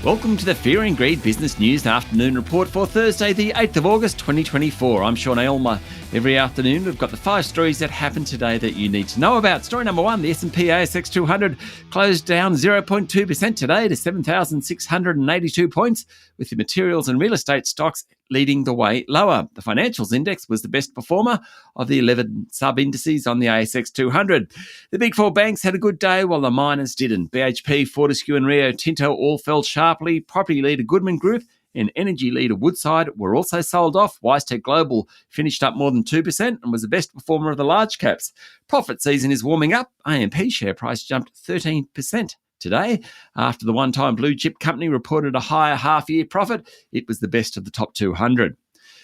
Welcome to the Fear and Greed Business News Afternoon Report for Thursday, the 8th of August 2024. I'm Sean Aylmer. Every afternoon, we've got the 5 stories that happened today that you need to know about. Story number 1, the S&P ASX 200 closed down 0.2% today to 7,682 points, with the materials and real estate stocks leading the way lower. The financials index was the best performer of the 11 sub-indices on the ASX 200. The big 4 banks had a good day while the miners didn't. BHP, Fortescue and Rio Tinto all fell sharply. Property leader Goodman Group and energy leader Woodside were also sold off. WiseTech Global finished up more than 2% and was the best performer of the large caps. Profit season is warming up. AMP share price jumped 13% today after the one-time blue chip company reported a higher half-year profit. It was the best of the top 200.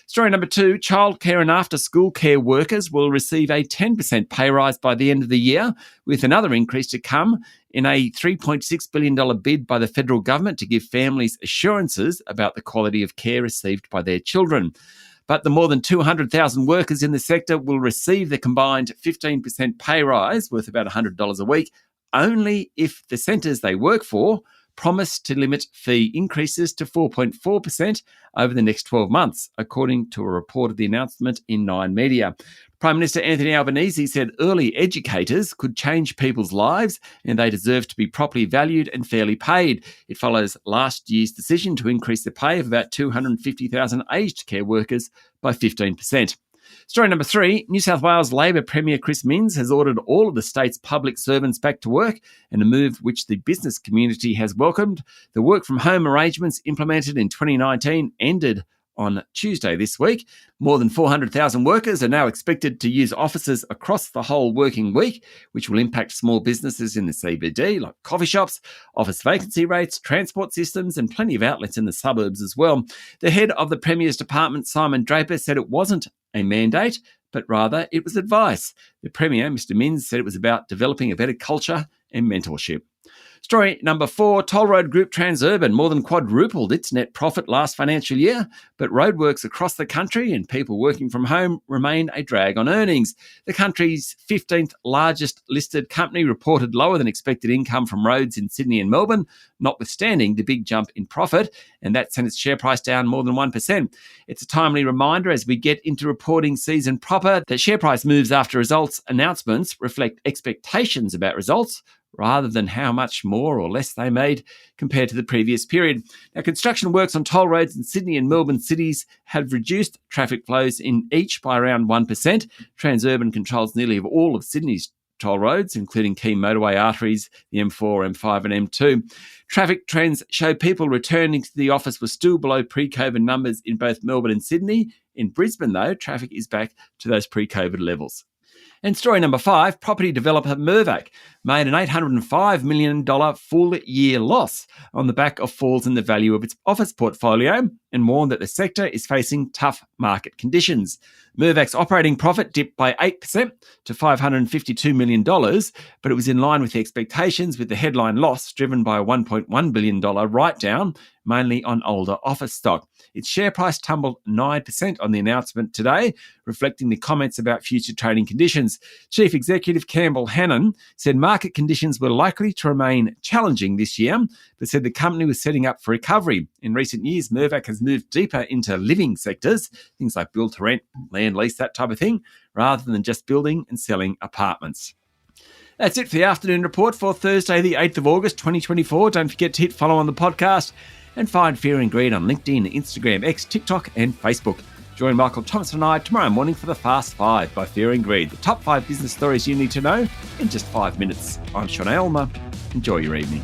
Story number 2, childcare and after-school care workers will receive a 10% pay rise by the end of the year, with another increase to come in a $3.6 billion bid by the federal government to give families assurances about the quality of care received by their children. But the more than 200,000 workers in the sector will receive the combined 15% pay rise, worth about $100 a week, only if the centres they work for promise to limit fee increases to 4.4% over the next 12 months, according to a report of the announcement in Nine Media. Prime Minister Anthony Albanese said early educators could change people's lives and they deserve to be properly valued and fairly paid. It follows last year's decision to increase the pay of about 250,000 aged care workers by 15%. Story number 3, New South Wales Labor Premier Chris Minns has ordered all of the state's public servants back to work, in a move which the business community has welcomed. The work-from-home arrangements implemented in 2019 ended on Tuesday this week. More than 400,000 workers are now expected to use offices across the whole working week, which will impact small businesses in the CBD, like coffee shops, office vacancy rates, transport systems, and plenty of outlets in the suburbs as well. The head of the Premier's department, Simon Draper, said it wasn't a mandate, but rather it was advice. The Premier, Mr. Minns, said it was about developing a better culture and mentorship. Story number 4, toll road group Transurban more than quadrupled its net profit last financial year, but roadworks across the country and people working from home remain a drag on earnings. The country's 15th largest listed company reported lower than expected income from roads in Sydney and Melbourne, notwithstanding the big jump in profit, and that sent its share price down more than 1%. It's a timely reminder as we get into reporting season proper that share price moves after results announcements reflect expectations about results, rather than how much more or less they made compared to the previous period. Now, construction works on toll roads in Sydney and Melbourne cities have reduced traffic flows in each by around 1%. Transurban controls nearly all of Sydney's toll roads, including key motorway arteries, the M4, M5 and M2. Traffic trends show people returning to the office were still below pre-COVID numbers in both Melbourne and Sydney. In Brisbane, though, traffic is back to those pre-COVID levels. And story number 5, property developer Mirvac made an $805 million full-year loss on the back of falls in the value of its office portfolio and warned that the sector is facing tough market conditions. Mirvac's operating profit dipped by 8% to $552 million, but it was in line with expectations, with the headline loss driven by a $1.1 billion write-down, mainly on older office stock. Its share price tumbled 9% on the announcement today, reflecting the comments about future trading conditions. Chief Executive Campbell Hannon said market conditions were likely to remain challenging this year, but said the company was setting up for recovery. In recent years, Mirvac has moved deeper into living sectors, things like build to rent, land lease, that type of thing, rather than just building and selling apartments. That's it for the afternoon report for Thursday, the 8th of August 2024. Don't forget to hit follow on the podcast and find Fear and Greed on LinkedIn, Instagram, X, TikTok and Facebook. Join Michael Thomas and I tomorrow morning for the Fast 5 by Fear and Greed, the top 5 business stories you need to know in just 5 minutes. I'm Sean Aylmer. Enjoy your evening.